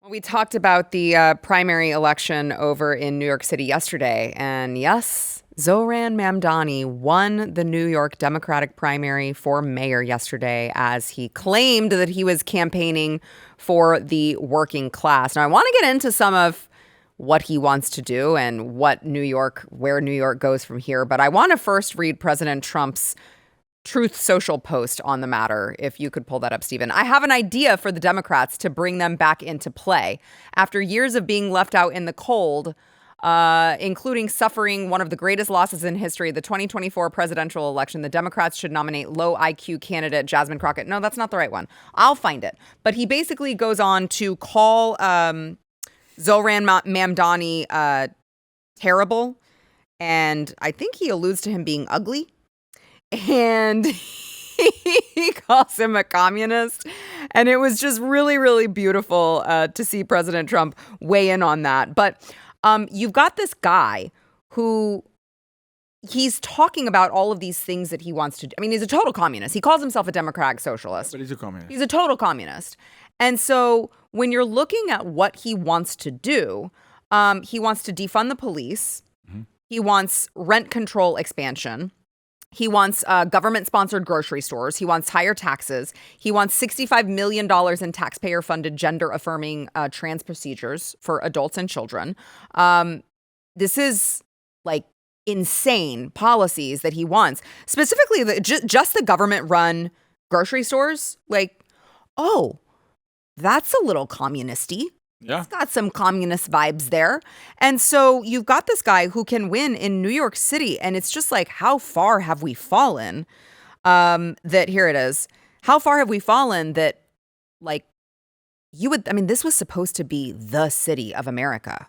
We talked about the primary election over in New York City yesterday, and yes, Zohran Mamdani won the New York Democratic primary for mayor yesterday as he claimed that he was campaigning for the working class. Now, I want to get into some of what he wants to do and where New York goes from here, but I want to first read President Trump's Truth Social post on the matter, if you could pull that up, Stephen. I have an idea for the Democrats to bring them back into play. After years of being left out in the cold, including suffering one of the greatest losses in history, the 2024 presidential election, the Democrats should nominate low IQ candidate Jasmine Crockett. No, that's not the right one. I'll find it. But he basically goes on to call Zohran Mamdani terrible. And I think he alludes to him being ugly. And he calls him a communist. And it was just really, really beautiful to see President Trump weigh in on that. But you've got this guy who he's talking about all of these things that he wants to do. I mean, he's a total communist. He calls himself a democratic socialist. But he's a communist. He's a total communist. And so when you're looking at what he wants to do, he wants to defund the police. Mm-hmm. He wants rent control expansion. He wants government-sponsored grocery stores. He wants higher taxes. He wants $65 million in taxpayer-funded gender-affirming trans procedures for adults and children. This is like insane policies that he wants. Specifically, just the government-run grocery stores. Like, oh, that's a little communisty. Yeah. It's got some communist vibes there. And so you've got this guy who can win in New York City. And it's just like, how far have we fallen? Here it is. How far have we fallen that, like, this was supposed to be the city of America,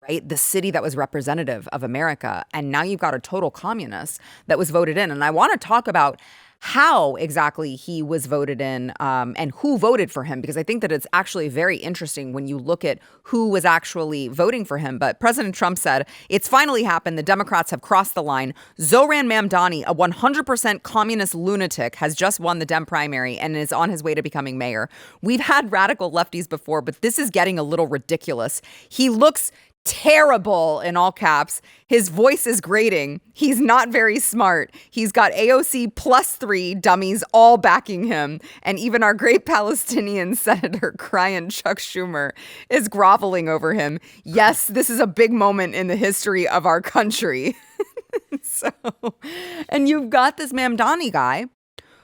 right? The city that was representative of America. And now you've got a total communist that was voted in. And I want to talk about how exactly he was voted in and who voted for him, because I think that it's actually very interesting when you look at who was actually voting for him. But President Trump said, it's finally happened. The Democrats have crossed the line. Zohran Mamdani, a 100% communist lunatic, has just won the Dem primary and is on his way to becoming mayor. We've had radical lefties before, but this is getting a little ridiculous. He looks terrible in all caps. His voice is grating. He's not very smart. He's got AOC +3 dummies all backing him. And even our great Palestinian Senator Crying Chuck Schumer is groveling over him. Yes, this is a big moment in the history of our country. And you've got this Mamdani guy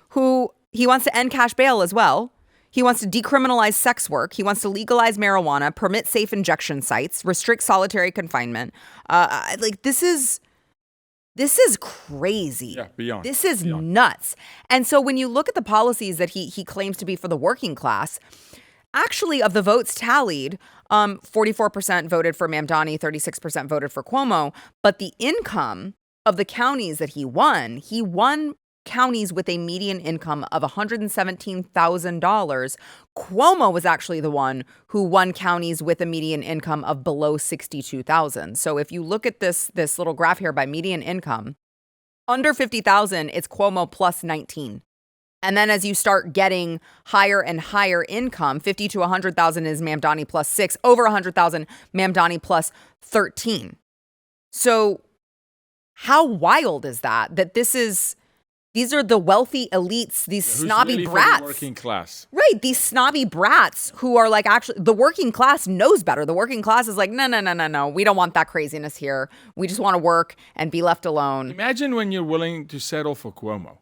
who he wants to end cash bail as well. He wants to decriminalize sex work. He wants to legalize marijuana, permit safe injection sites, restrict solitary confinement. This is crazy. Yeah, beyond. This is nuts. And so when you look at the policies that he claims to be for the working class, actually of the votes tallied, 44% voted for Mamdani, 36% voted for Cuomo. But the income of the counties that he won counties with a median income of $117,000. Cuomo was actually the one who won counties with a median income of below $62,000. So if you look at this little graph here by median income, under $50,000, it's Cuomo plus 19. And then as you start getting higher and higher income, 50 to 100,000 is Mamdani plus 6, over 100,000, Mamdani plus 13. So how wild is that these are the wealthy elites, these snobby really brats. For the working class. Right, these snobby brats who are like, actually, the working class knows better. The working class is like, no. We don't want that craziness here. We just want to work and be left alone. Imagine when you're willing to settle for Cuomo.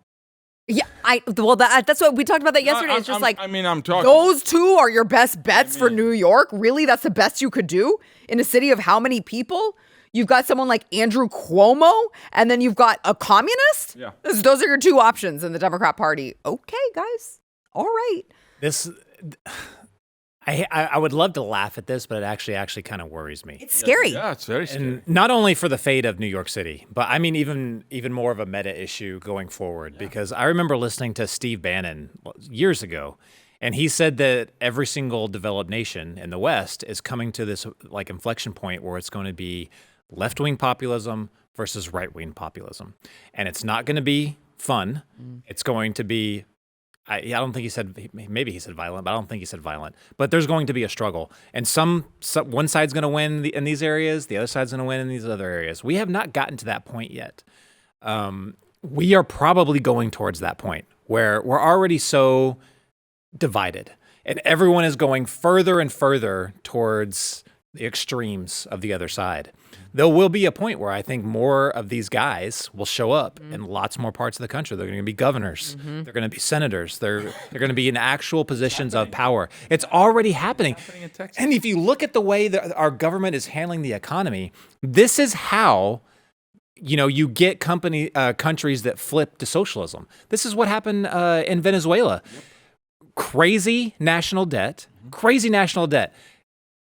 Yeah, that's what we talked about that yesterday. It's just I'm talking. Those two are your best bets for New York? Really? That's the best you could do in a city of how many people? You've got someone like Andrew Cuomo, and then you've got a communist? Yeah. Those are your two options in the Democrat Party. Okay, guys. All right. I would love to laugh at this, but it actually kind of worries me. It's scary. Yeah, it's very scary. And not only for the fate of New York City, but I mean even more of a meta issue going forward. Because I remember listening to Steve Bannon years ago, and he said that every single developed nation in the West is coming to this like inflection point where it's going to be left-wing populism versus right-wing populism. And it's not going to be fun. It's going to be I don't think he said, maybe he said violent, but I don't think he said violent. But there's going to be a struggle. And one side's going to win in these areas, the other side's going to win in these other areas. We have not gotten to that point yet. We are probably going towards that point where we're already so divided. And everyone is going further and further towards the extremes of the other side. There will be a point where I think more of these guys will show up in lots more parts of the country. They're going to be governors. They're going to be senators. They're going to be in actual positions of power. It's already happening. In Texas. And if you look at the way that our government is handling the economy, this is how you get countries that flip to socialism. This is what happened in Venezuela. Yep. Crazy national debt.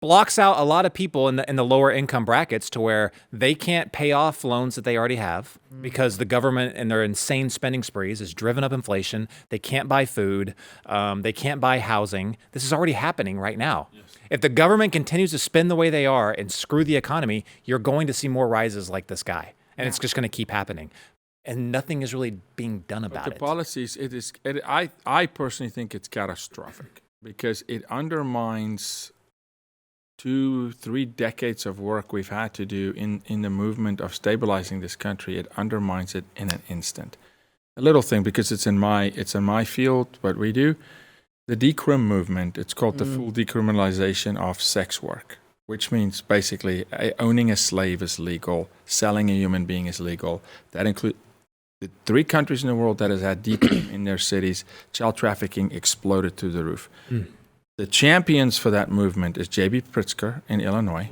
Blocks out a lot of people in the lower income brackets to where they can't pay off loans that they already have because the government and their insane spending sprees has driven up inflation. They can't buy food. They can't buy housing. This is already happening right now. Yes. If the government continues to spend the way they are and screw the economy, you're going to see more rises like this guy. And it's just going to keep happening. And nothing is really being done about it. The policies, I personally think it's catastrophic because it undermines 2-3 decades of work we've had to do in the movement of stabilizing this country. It undermines it in an instant. A little thing, because it's in my field, what we do, the decrim movement, it's called the full decriminalization of sex work, which means basically owning a slave is legal, selling a human being is legal. That includes the 3 countries in the world that has had decrim in their cities. Child trafficking exploded through the roof. The champions for that movement is J.B. Pritzker in Illinois,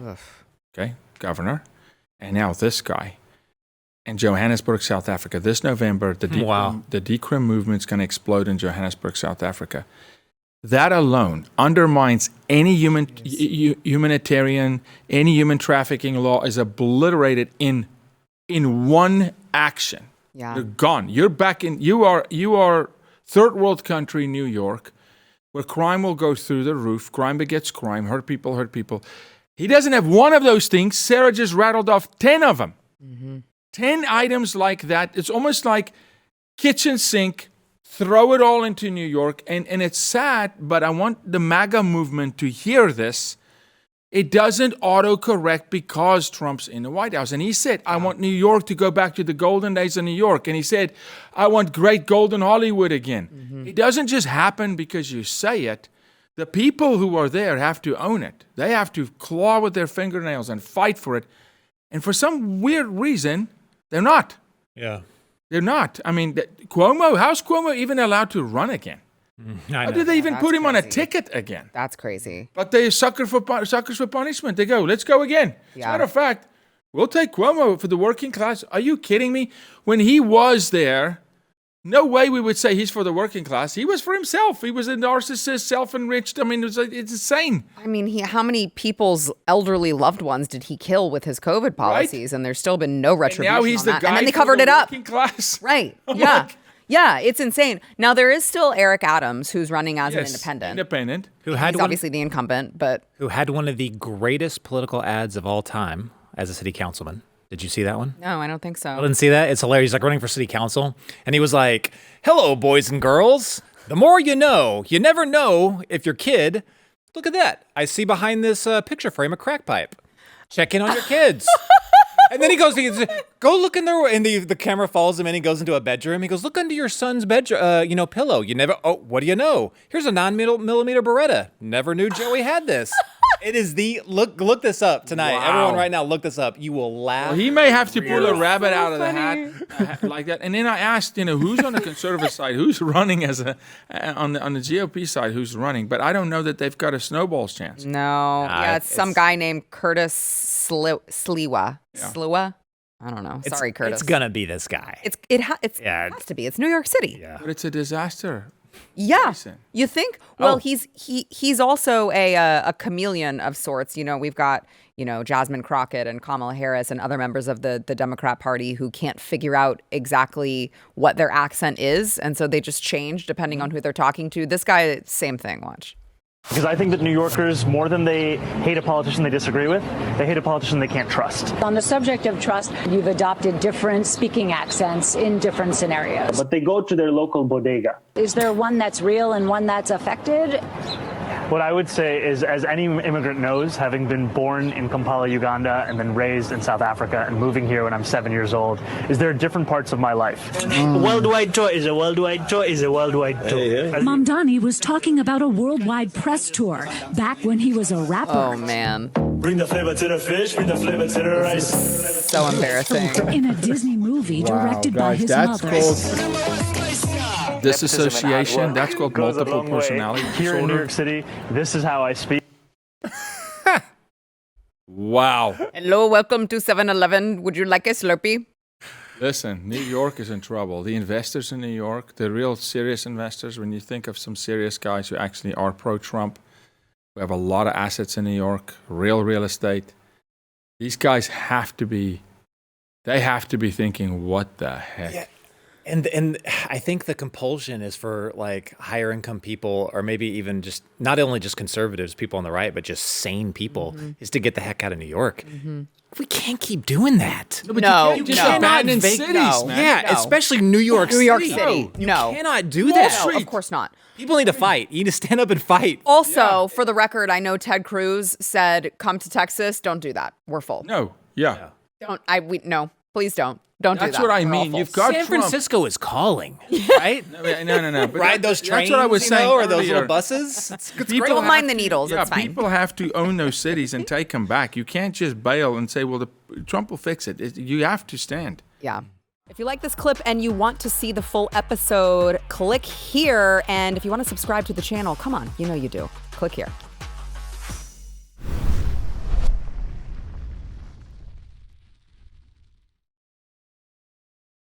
okay, governor, and now this guy in Johannesburg, South Africa. This November, the decrim movement is going to explode in Johannesburg, South Africa. That alone undermines any humanitarian, any human trafficking law is obliterated in one action. Yeah. You're gone. You're back in. You are third world country, New York, where crime will go through the roof. Crime begets crime. Hurt people. He doesn't have one of those things. Sarah just rattled off 10 of them. 10 items like that. It's almost like kitchen sink. Throw it all into New York. And it's sad, but I want the MAGA movement to hear this. It doesn't autocorrect because Trump's in the White House. And he said, I want New York to go back to the golden days of New York. And he said, I want great golden Hollywood again. It doesn't just happen because you say it. The people who are there have to own it. They have to claw with their fingernails and fight for it. And for some weird reason, they're not. Yeah. They're not. I mean, how's Cuomo even allowed to run again? How did they even put him on a ticket again? That's crazy. But they suckers for punishment. They go, let's go again. Yeah. As a matter of fact, we'll take Cuomo for the working class. Are you kidding me? When he was there, no way we would say he's for the working class. He was for himself. He was a narcissist, self-enriched. I mean, it's insane. I mean, how many people's elderly loved ones did he kill with his COVID policies? Right? And there's still been no retribution and now he's on the that. guy And then they for covered the it up. Working class. Right. Yeah, it's insane. Now, there is still Eric Adams, who's running as an independent. He's obviously the incumbent, but... Who had one of the greatest political ads of all time as a city councilman. Did you see that one? No, I don't think so. I didn't see that. It's hilarious. He's like running for city council. And he was like, hello, boys and girls. The more you know. You never know if your kid... Look at that. I see behind this picture frame a crack pipe. Check in on your kids. And then he goes, go look in there. And the camera follows him in. He goes into a bedroom. He goes, look under your son's bedroom, pillow. You never, what do you know? Here's a 9mm Beretta. Never knew Joey had this. It is look this up tonight. Wow. Everyone right now, look this up. You will laugh. Well, he may have to pull a rabbit out of the hat like that. And then I asked, who's on the conservative side? Who's running on the GOP side? Who's running? But I don't know that they've got a snowball's chance. No. It's some guy named Curtis Sliwa. Yeah. Sliwa? I don't know. Sorry, Curtis. It's gonna be this guy. It has to be. It's New York City. Yeah. But it's a disaster. Yeah, you think? Well, he's also a chameleon of sorts. We've got Jasmine Crockett and Kamala Harris and other members of the Democrat Party who can't figure out exactly what their accent is, and so they just change depending on who they're talking to. This guy, same thing. Watch. Because I think that New Yorkers, more than they hate a politician they disagree with, they hate a politician they can't trust. On the subject of trust, you've adopted different speaking accents in different scenarios. But they go to their local bodega. Is there one that's real and one that's affected? What I would say is, as any immigrant knows, having been born in Kampala, Uganda, and then raised in South Africa and moving here when I'm 7 years old, is there are different parts of my life. A worldwide tour is a worldwide tour is a worldwide tour. Mamdani was talking about a worldwide press tour back when he was a rapper. Oh, man. Bring the flavor to the fish, bring the flavor to the rice. So embarrassing. In a Disney movie directed by his that's mother. called disassociation. That's called Goes a multiple long way. personality Here in New disorder. York City, this is how I speak. Wow. Hello, welcome to 7-Eleven. Would you like a Slurpee? Listen, New York is in trouble. The investors in New York, the real serious investors, when you think of some serious guys who actually are pro-Trump, who have a lot of assets in New York, real estate, these guys have to be thinking, what the heck? Yeah. And I think the compulsion is for like higher income people, or maybe even just not only just conservatives, people on the right, but just sane people, is to get the heck out of New York. We can't keep doing that. No, You just no. abandon Fake- cities, no. man. Yeah, No. especially New York City. New York City. You No. cannot do that. No, of course not. People need to fight. You need to stand up and fight. Also, for the record, I know Ted Cruz said, "Come to Texas." Don't do that. We're full. No, yeah. No, please don't. Don't do that. That's what I We're all mean. full. You've got San Trump. Francisco is calling, right? No. But Ride those trains, That's what I was saying or those earlier. little buses. It's People great. Don't have mind the to- needles. Yeah, It's fine. people have to own those cities and take them back. You can't just bail and say, well, Trump will fix it. You have to stand. Yeah. If you like this clip and you want to see the full episode, click here. And if you want to subscribe to the channel, come on, you know you do. Click here.